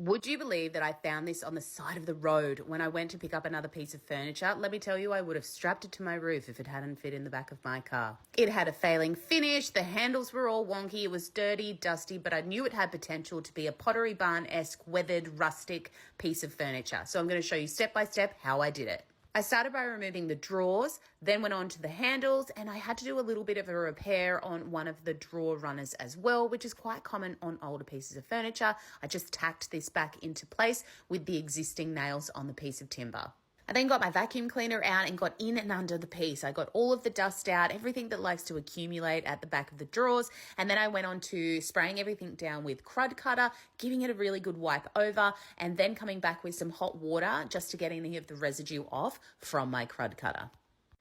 Would you believe that I found this on the side of the road when I went to pick up another piece of furniture? Let me tell you, I would have strapped it to my roof if it hadn't fit in the back of my car. It had a failing finish, the handles were all wonky, it was dirty, dusty, but I knew it had potential to be a Pottery Barn-esque, weathered, rustic piece of furniture. So I'm going to show you step by step how I did it. I started by removing the drawers, then went on to the handles, and I had to do a little bit of a repair on one of the drawer runners as well, which is quite common on older pieces of furniture. I just tacked this back into place with the existing nails on the piece of timber. I then got my vacuum cleaner out and got in and under the piece. I got all of the dust out, everything that likes to accumulate at the back of the drawers. And then I went on to spraying everything down with crud cutter, giving it a really good wipe over, and then coming back with some hot water just to get any of the residue off from my crud cutter.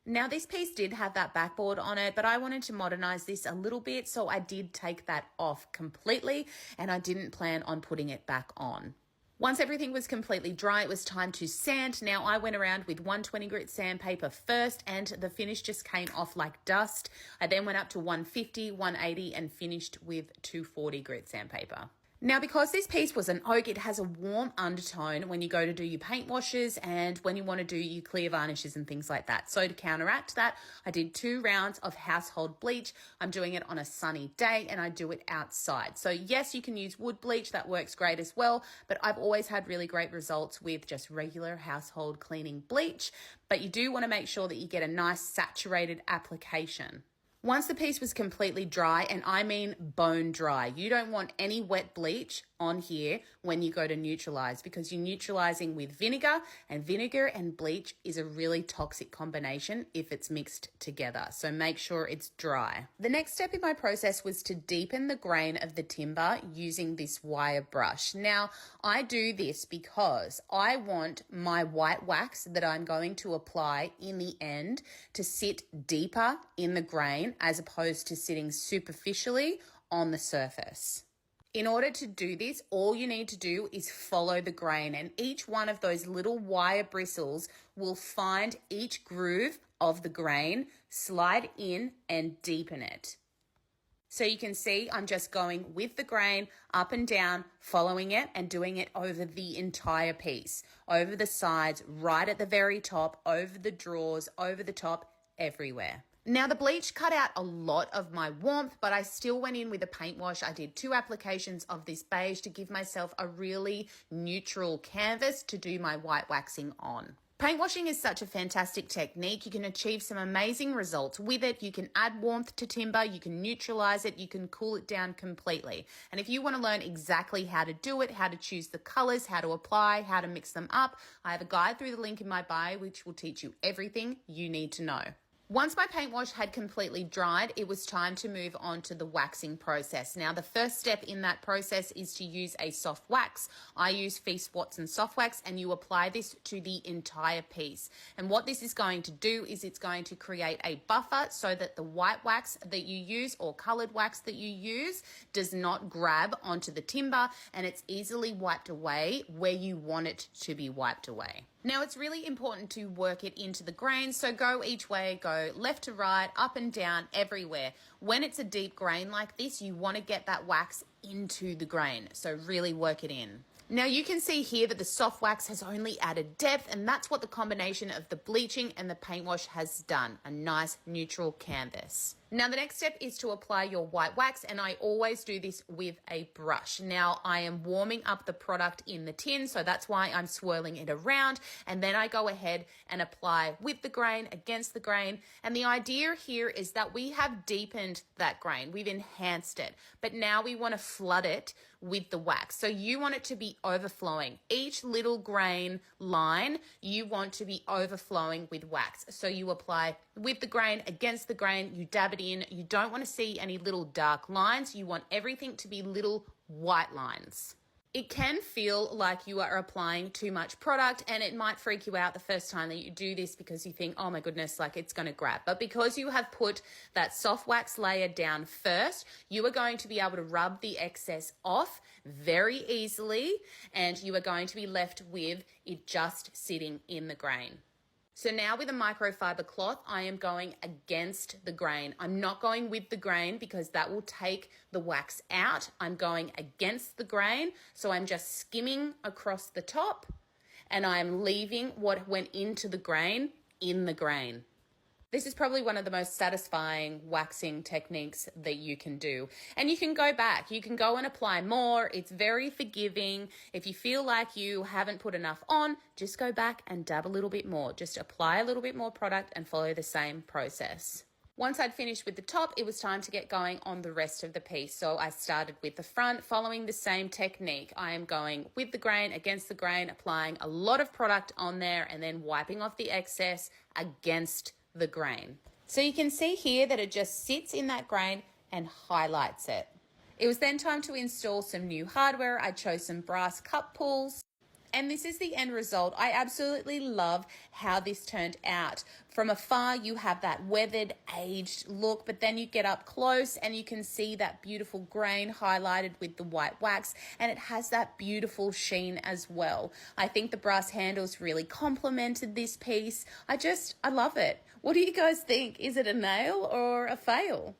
Now, this piece did have that backboard on it, but I wanted to modernize this a little bit, so I did take that off completely, and I didn't plan on putting it back on. Once everything was completely dry, it was time to sand. Now, I went around with 120 grit sandpaper first, and the finish just came off like dust. I then went up to 150, 180, and finished with 240 grit sandpaper. Now, because this piece was an oak, it has a warm undertone when you go to do your paint washes and when you want to do your clear varnishes and things like that. So to counteract that, I did 2 rounds of household bleach. I'm doing it on a sunny day and I do it outside. So yes, you can use wood bleach. That works great as well. But I've always had really great results with just regular household cleaning bleach. But you do want to make sure that you get a nice saturated application. Once the piece was completely dry, and I mean bone dry, you don't want any wet bleach on here when you go to neutralize because you're neutralizing with vinegar, and vinegar and bleach is a really toxic combination if it's mixed together. So make sure it's dry. The next step in my process was to deepen the grain of the timber using this wire brush. Now, I do this because I want my white wax that I'm going to apply in the end to sit deeper in the grain as opposed to sitting superficially on the surface. In order to do this, all you need to do is follow the grain, and each one of those little wire bristles will find each groove of the grain, slide in and deepen it. So you can see I'm just going with the grain up and down, following it and doing it over the entire piece, over the sides, right at the very top, over the drawers, over the top, everywhere. Now, the bleach cut out a lot of my warmth, but I still went in with a paint wash. I did 2 applications of this beige to give myself a really neutral canvas to do my white waxing on. Paint washing is such a fantastic technique. You can achieve some amazing results with it. You can add warmth to timber, you can neutralize it, you can cool it down completely. And if you want to learn exactly how to do it, how to choose the colors, how to apply, how to mix them up, I have a guide through the link in my bio which will teach you everything you need to know. Once my paint wash had completely dried, it was time to move on to the waxing process. Now, the first step in that process is to use a soft wax. I use Feast Watson soft wax, and you apply this to the entire piece. And what this is going to do is it's going to create a buffer so that the white wax that you use or colored wax that you use does not grab onto the timber, and it's easily wiped away where you want it to be wiped away. Now, it's really important to work it into the grain, so go each way, go left to right, up and down, everywhere. When it's a deep grain like this, you want to get that wax into the grain, so really work it in. Now, you can see here that the soft wax has only added depth, and that's what the combination of the bleaching and the paint wash has done, a nice neutral canvas. Now, the next step is to apply your white wax, and I always do this with a brush. Now, I am warming up the product in the tin, so that's why I'm swirling it around, and then I go ahead and apply with the grain, against the grain, and the idea here is that we have deepened that grain, we've enhanced it, but now we want to flood it with the wax. So you want it to be overflowing. Each little grain line, you want to be overflowing with wax. So you apply with the grain, against the grain, you dab it in. You don't want to see any little dark lines. You want everything to be little white lines. It can feel like you are applying too much product, and it might freak you out the first time that you do this because you think, oh my goodness, like it's going to grab. But because you have put that soft wax layer down first, you are going to be able to rub the excess off very easily, and you are going to be left with it just sitting in the grain. So now with a microfiber cloth, I am going against the grain. I'm not going with the grain because that will take the wax out. I'm going against the grain. So I'm just skimming across the top and I'm leaving what went into the grain in the grain. This is probably one of the most satisfying waxing techniques that you can do. And you can go back. You can go and apply more. It's very forgiving. If you feel like you haven't put enough on, just go back and dab a little bit more. Just apply a little bit more product and follow the same process. Once I'd finished with the top, it was time to get going on the rest of the piece. So I started with the front, following the same technique. I am going with the grain, against the grain, applying a lot of product on there and then wiping off the excess against the grain. So you can see here that it just sits in that grain and highlights it. It was then time to install some new hardware. I chose some brass cup pulls. And this is the end result. I absolutely love how this turned out. From afar, you have that weathered, aged look, but then you get up close and you can see that beautiful grain highlighted with the white wax, and it has that beautiful sheen as well. I think the brass handles really complemented this piece. I love it. What do you guys think? Is it a nail or a fail?